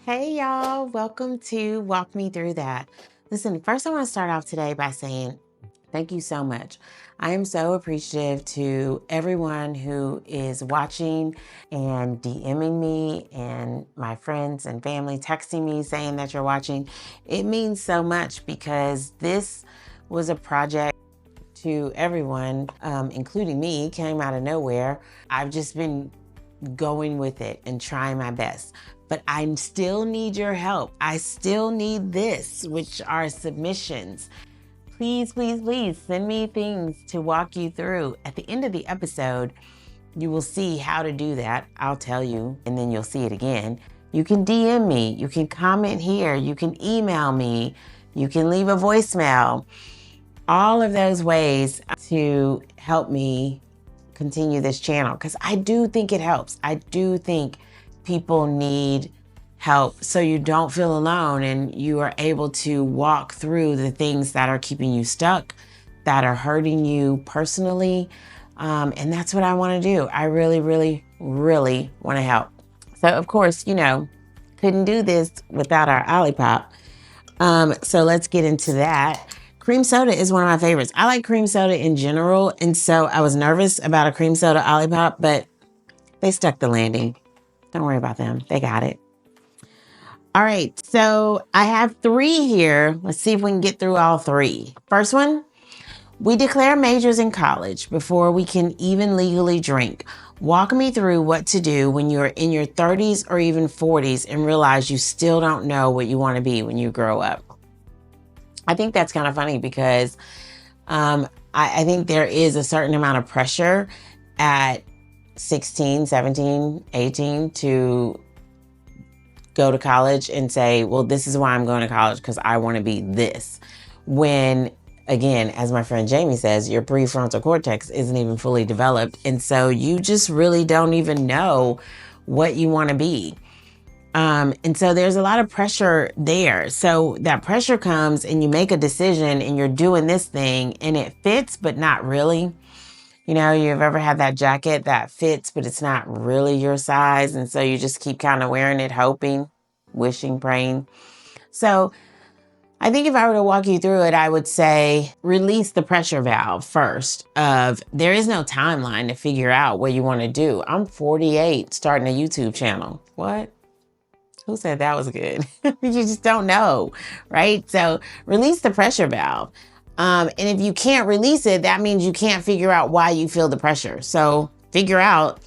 Hey y'all, welcome to Walk Me Through That. Listen, first I want to start off today by saying thank you so much. I am so appreciative to everyone who is watching and DMing me and my friends and family texting me saying that you're watching. It means so much because this was a project to everyone, including me, came out of nowhere. I've just been going with it and trying my best. But I still need your help. I still need this, which are submissions. Please, please, please send me things to walk you through. At the end of the episode, you will see how to do that. I'll tell you, and then you'll see it again. You can DM me, you can comment here, you can email me, you can leave a voicemail. All of those ways to help me continue this channel, because I do think it helps. I do think people need help so you don't feel alone and you are able to walk through the things that are keeping you stuck, that are hurting you personally. And that's what I want to do. I really, really, really want to help. So of course, couldn't do this without our Olipop. So let's get into that. Cream soda is one of my favorites. I like cream soda in general, and so I was nervous about a cream soda Olipop, but they stuck the landing. Don't worry about them. They got it. All right, so I have 3 here. Let's see if we can get through all 3. First one, we declare majors in college before we can even legally drink. Walk me through what to do when you're in your 30s or even 40s and realize you still don't know what you want to be when you grow up. I think that's kind of funny because I think there is a certain amount of pressure at 16, 17, 18 to go to college and say, well, this is why I'm going to college because I want to be this. When, again, as my friend Jamie says, your prefrontal cortex isn't even fully developed. And so you just really don't even know what you want to be. And so there's a lot of pressure there. So that pressure comes and you make a decision and you're doing this thing and it fits, but not really. You've ever had that jacket that fits, but it's not really your size. And so you just keep kind of wearing it, hoping, wishing, praying. So I think if I were to walk you through it, I would say release the pressure valve first of there is no timeline to figure out what you want to do. I'm 48 starting a YouTube channel. What? Who said that was good? You just don't know, right? So release the pressure valve. And if you can't release it, that means you can't figure out why you feel the pressure. So figure out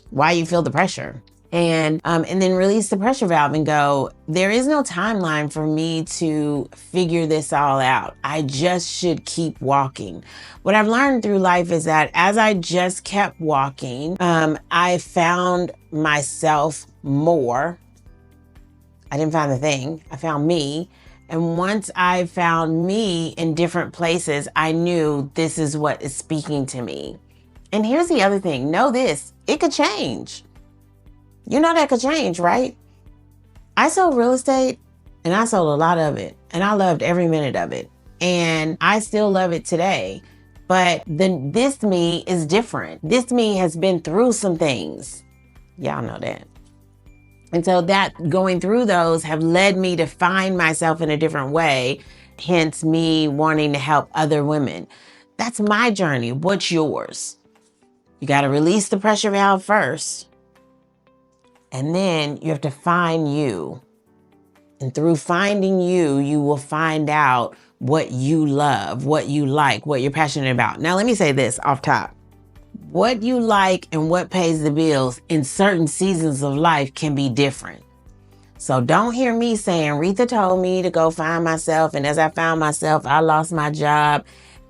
why you feel the pressure. And then release the pressure valve and go, there is no timeline for me to figure this all out. I just should keep walking. What I've learned through life is that as I just kept walking, I found myself more. I didn't find the thing, I found me. And once I found me in different places, I knew this is what is speaking to me. And here's the other thing, know this, it could change. You know that could change, right? I sold real estate and I sold a lot of it and I loved every minute of it. And I still love it today. But this me is different. This me has been through some things. Y'all know that. And so that going through those have led me to find myself in a different way, hence me wanting to help other women. That's my journey. What's yours? You got to release the pressure valve first. And then you have to find you. And through finding you, you will find out what you love, what you like, what you're passionate about. Now, let me say this off top. What you like and what pays the bills in certain seasons of life can be different. So don't hear me saying, Retha told me to go find myself. And as I found myself, I lost my job.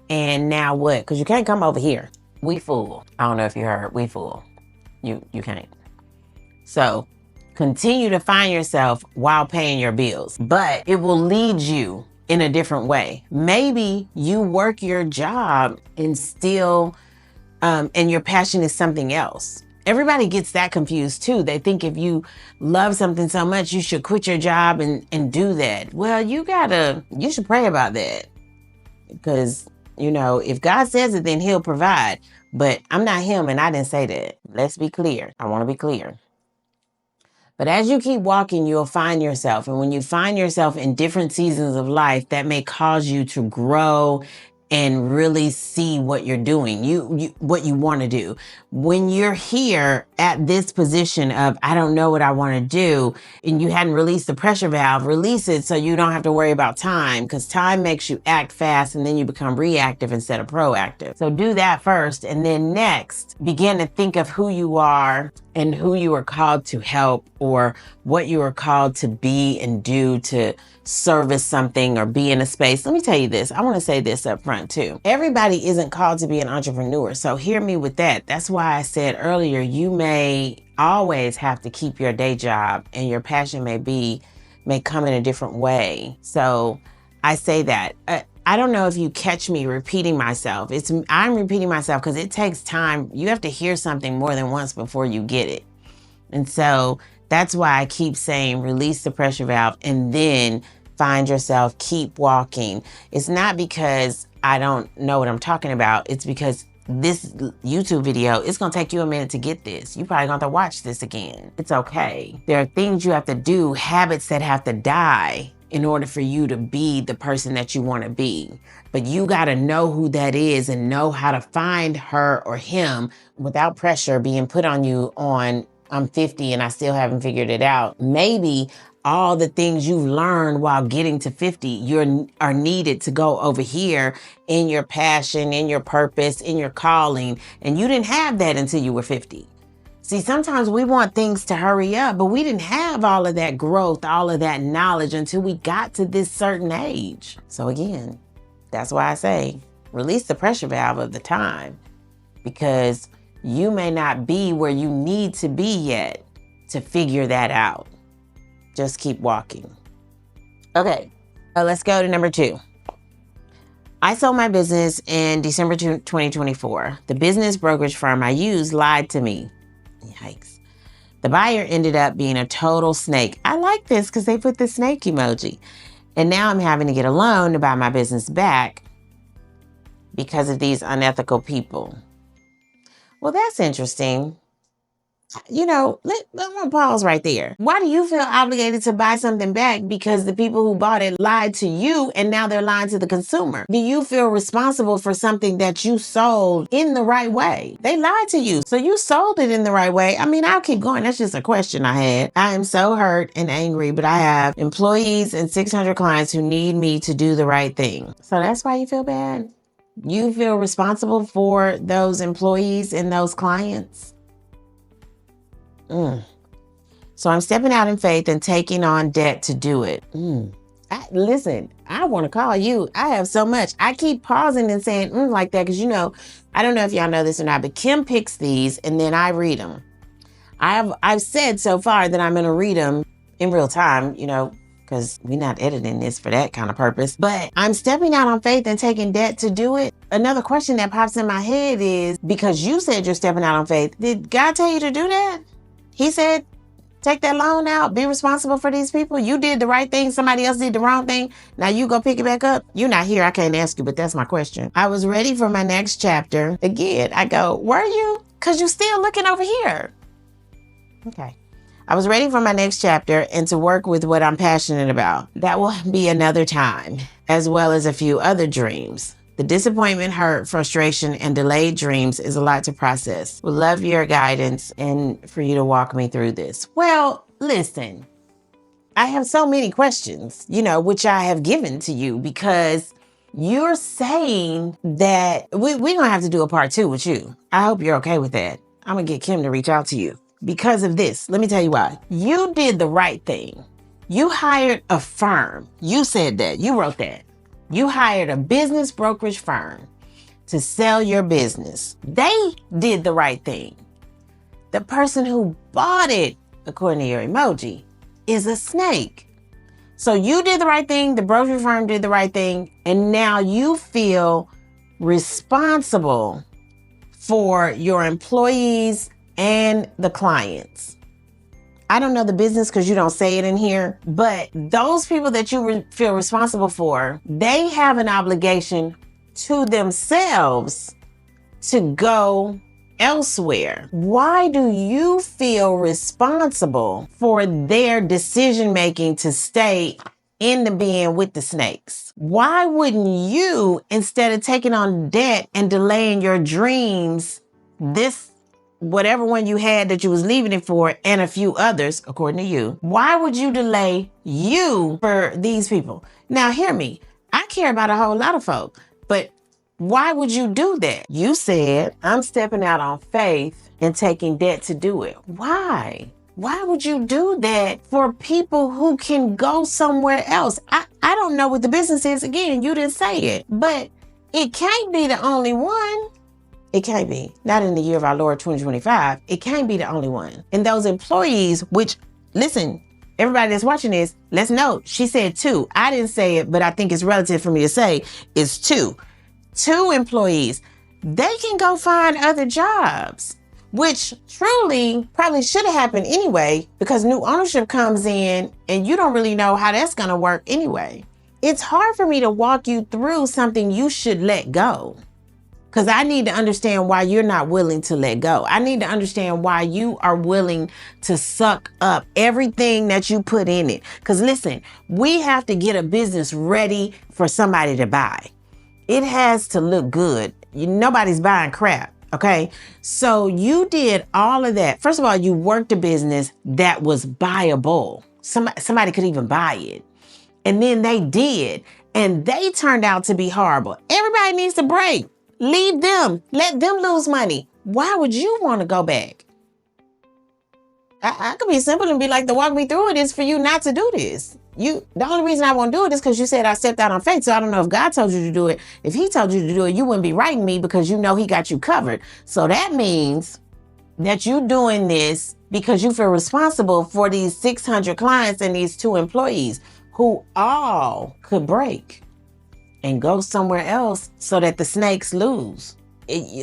And now what? Because you can't come over here. We fool. I don't know if you heard, we fool. You can't. So continue to find yourself while paying your bills. But it will lead you in a different way. Maybe you work your job and still and your passion is something else. Everybody gets that confused too. They think if you love something so much, you should quit your job and do that. Well, you should pray about that. Because, if God says it, then he'll provide. But I'm not him and I didn't say that. Let's be clear. I want to be clear. But as you keep walking, you'll find yourself. And when you find yourself in different seasons of life, that may cause you to grow and really see what you're doing, what you want to do. When you're here at this position of, I don't know what I want to do, and you hadn't released the pressure valve, release it so you don't have to worry about time, because time makes you act fast and then you become reactive instead of proactive. So do that first, and then next, begin to think of who you are and who you are called to help, or what you are called to be and do to service something or be in a space. Let me tell you this. I want to say this up front too. Everybody isn't called to be an entrepreneur. So hear me with that. That's why I said earlier, you may always have to keep your day job, and your passion may come in a different way. So I say that. I don't know if you catch me repeating myself. I'm repeating myself because it takes time. You have to hear something more than once before you get it. And so that's why I keep saying release the pressure valve and then find yourself, keep walking. It's not because I don't know what I'm talking about. It's because this YouTube video, it's gonna take you a minute to get this. You probably gonna have to watch this again. It's okay. There are things you have to do, habits that have to die in order for you to be the person that you want to be. But you got to know who that is and know how to find her or him without pressure being put on you on, I'm 50 and I still haven't figured it out. Maybe all the things you've learned while getting to 50 are needed to go over here in your passion, in your purpose, in your calling. And you didn't have that until you were 50. See, sometimes we want things to hurry up, but we didn't have all of that growth, all of that knowledge until we got to this certain age. So again, that's why I say, release the pressure valve of the time, because you may not be where you need to be yet to figure that out. Just keep walking. Okay, let's go to number 2. I sold my business in December 2024. The business brokerage firm I used lied to me. Yikes. The buyer ended up being a total snake. I like this because they put the snake emoji. And now I'm having to get a loan to buy my business back because of these unethical people. Well, that's interesting. You know, I'm gonna pause right there. Why do you feel obligated to buy something back because the people who bought it lied to you and now they're lying to the consumer? Do you feel responsible for something that you sold in the right way? They lied to you, so you sold it in the right way. I mean, I'll keep going. That's just a question I had. I am so hurt and angry, but I have employees and 600 clients who need me to do the right thing. So that's why you feel bad? You feel responsible for those employees and those clients? So I'm stepping out in faith and taking on debt to do it. Listen, I want to call you. I have so much. I keep pausing and saying like that because, you know, I don't know if y'all know this or not, but Kim picks these and then I read them. I've said so far that I'm going to read them in real time, you know, because we're not editing this for that kind of purpose. But I'm stepping out on faith and taking debt to do it. Another question that pops in my head is, because you said you're stepping out on faith, did God tell you to do that? He said, take that loan out, be responsible for these people. You did the right thing, somebody else did the wrong thing. Now you go pick it back up. You're not here, I can't ask you, but that's my question. I was ready for my next chapter. Again, I go, were you? Because you're still looking over here. Okay. I was ready for my next chapter and to work with what I'm passionate about. That will be another time, as well as a few other dreams. The disappointment, hurt, frustration, and delayed dreams is a lot to process. Would love your guidance and for you to walk me through this. Well, listen, I have so many questions, you know, which I have given to you because you're saying that we're going to have to do a part 2 with you. I hope you're okay with that. I'm going to get Kim to reach out to you because of this. Let me tell you why. You did the right thing. You hired a firm. You said that. You wrote that. You hired a business brokerage firm to sell your business. They did the right thing. The person who bought it, according to your emoji, is a snake. So you did the right thing, the brokerage firm did the right thing, and now you feel responsible for your employees and the clients. I don't know the business because you don't say it in here, but those people that you feel responsible for, they have an obligation to themselves to go elsewhere. Why do you feel responsible for their decision making to stay in the bin with the snakes? Why wouldn't you, instead of taking on debt and delaying your dreams, this whatever one you had that you was leaving it for, and a few others, according to you, why would you delay you for these people? Now, hear me. I care about a whole lot of folk, but why would you do that? You said, I'm stepping out on faith and taking debt to do it. Why? Why would you do that for people who can go somewhere else? I don't know what the business is. Again, you didn't say it, but it can't be the only one. It can't be. Not in the year of our Lord 2025. It can't be the only one. And those employees, which, listen, everybody that's watching this, let's note, she said 2. I didn't say it, but I think it's relative for me to say it's 2. 2 employees. They can go find other jobs, which truly probably should have happened anyway, because new ownership comes in and you don't really know how that's going to work anyway. It's hard for me to walk you through something you should let go, because I need to understand why you're not willing to let go. I need to understand why you are willing to suck up everything that you put in it. Because listen, we have to get a business ready for somebody to buy. It has to look good. Nobody's buying crap, okay? So you did all of that. First of all, you worked a business that was buyable. Somebody could even buy it. And then they did. And they turned out to be horrible. Everybody needs a break. Leave them. Let them lose money. Why would you want to go back? I could be simple and be like, to walk me through it is for you not to do this. The only reason I won't do it is because you said I stepped out on faith. So I don't know if God told you to do it. If he told you to do it, you wouldn't be writing me, because you know he got you covered. So that means that you doing this because you feel responsible for these 600 clients and these 2 employees who all could break and go somewhere else so that the snakes lose.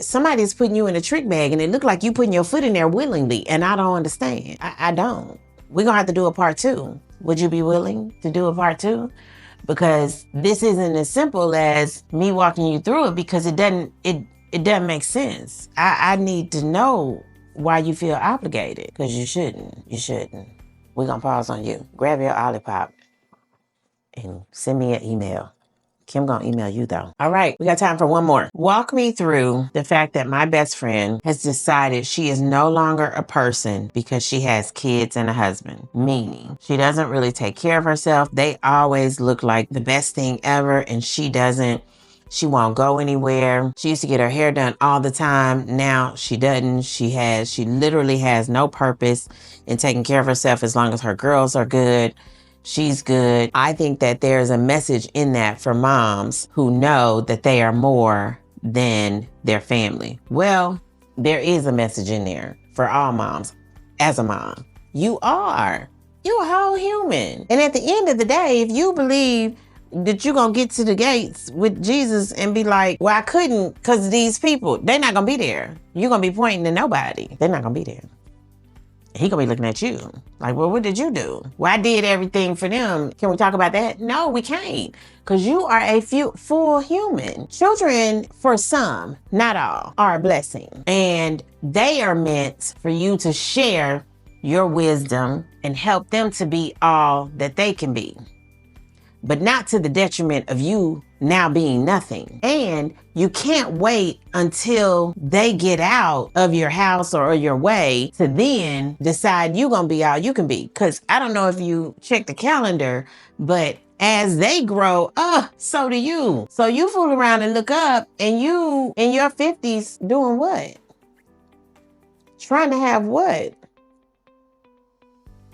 Somebody's putting you in a trick bag and it looked like you putting your foot in there willingly, and I don't understand. I don't. We're gonna have to do a part 2. Would you be willing to do a part 2? Because this isn't as simple as me walking you through it, because it doesn't make sense. I need to know why you feel obligated, because you shouldn't. We're gonna pause on you. Grab your Olipop and send me an email. Kim gonna email you though. All right, we got time for one more. Walk me through the fact that my best friend has decided she is no longer a person because she has kids and a husband. Meaning, she doesn't really take care of herself. They always look like the best thing ever, and she doesn't. She won't go anywhere. She used to get her hair done all the time. Now she doesn't. She literally has no purpose in taking care of herself as long as her girls are good. She's good. I think that there's a message in that for moms who know that they are more than their family. Well, there is a message in there for all moms. As a mom, you're a whole human. And at the end of the day, if you believe that you're going to get to the gates with Jesus and be like, well, I couldn't because these people, they're not going to be there. You're going to be pointing to nobody. They're not going to be there. He gonna be looking at you like, well, what did you do? Well, I did everything for them. Can we talk about that? No, we can't, because you are a full human. Children, for some, not all, are a blessing. And they are meant for you to share your wisdom and help them to be all that they can be, but not to the detriment of you now being nothing. And you can't wait until they get out of your house or your way to then decide you're gonna be all you can be. Because I don't know if you check the calendar, but as they grow, so do you. So you fool around and look up, and you in your 50s doing what? Trying to have what?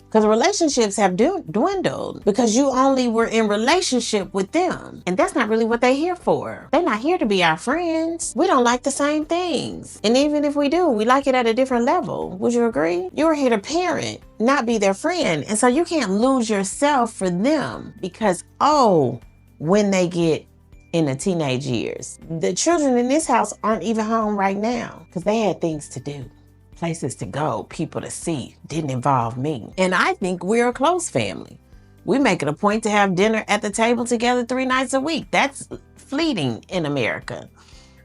Because relationships have dwindled because you only were in relationship with them. And that's not really what they're here for. They're not here to be our friends. We don't like the same things. And even if we do, we like it at a different level. Would you agree? You're here to parent, not be their friend. And so you can't lose yourself for them because, when they get in the teenage years. The children in this house aren't even home right now because they had things to do. Places to go, people to see, didn't involve me. And I think we're a close family. We make it a point to have dinner at the table together 3 nights a week. That's fleeting in America.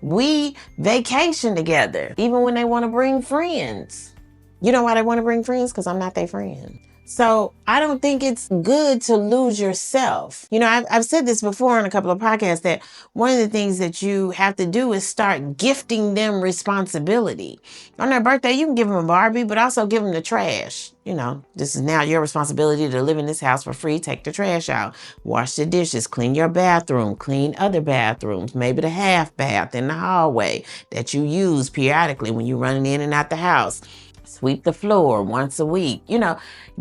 We vacation together, even when they want to bring friends. You know why they want to bring friends? Because I'm not their friend. So I don't think it's good to lose yourself. You know, I've said this before on a couple of podcasts that one of the things that you have to do is start gifting them responsibility. On their birthday, you can give them a Barbie, but also give them the trash. You know, this is now your responsibility to live in this house for free. Take the trash out, wash the dishes, clean your bathroom, clean other bathrooms, maybe the half bath in the hallway that you use periodically when you're running in and out the house. Sweep the floor once a week. You know,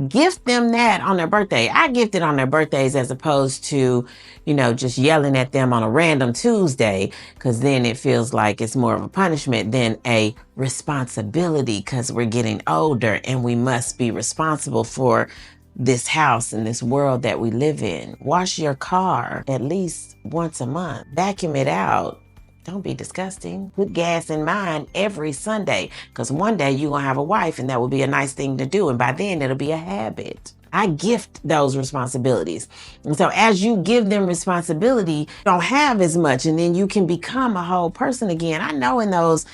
gift them that on their birthday. I gift it on their birthdays as opposed to, you know, just yelling at them on a random Tuesday, because then it feels like it's more of a punishment than a responsibility, because we're getting older and we must be responsible for this house and this world that we live in. Wash your car at least once a month. Vacuum it out. Don't be disgusting. Put gas in mine every Sunday, because one day you're going to have a wife and that will be a nice thing to do. And by then it'll be a habit. I gift those responsibilities. And so as you give them responsibility, you don't have as much, and then you can become a whole person again. I know in those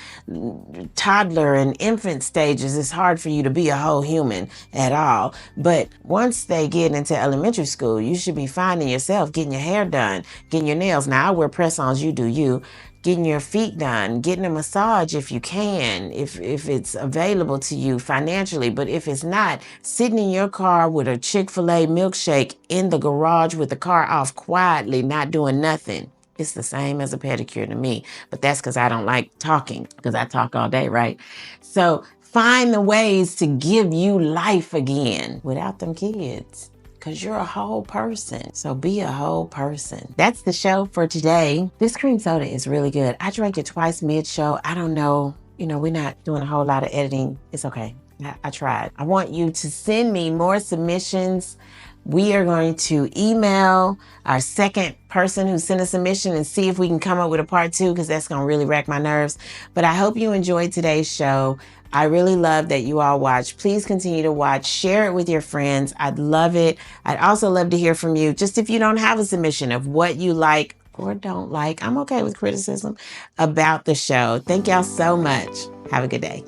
toddler and infant stages, it's hard for you to be a whole human at all. But once they get into elementary school, you should be finding yourself getting your hair done, getting your nails. Now I wear press-ons, you do you. Getting your feet done, getting a massage if you can, if it's available to you financially. But if it's not, sitting in your car with a Chick-fil-A milkshake in the garage with the car off quietly, not doing nothing. It's the same as a pedicure to me. But that's because I don't like talking, because I talk all day, right? So find the ways to give you life again without them kids. Because you're a whole person. So be a whole person. That's the show for today. This cream soda is really good. I drank it twice mid-show. I don't know. You know, we're not doing a whole lot of editing. It's okay. I tried. I want you to send me more submissions. We are going to email our second person who sent a submission and see if we can come up with a part 2, because that's going to really rack my nerves. But I hope you enjoyed today's show. I really love that you all watch. Please continue to watch. Share it with your friends. I'd love it. I'd also love to hear from you. Just if you don't have a submission of what you like or don't like, I'm okay with criticism about the show. Thank y'all so much. Have a good day.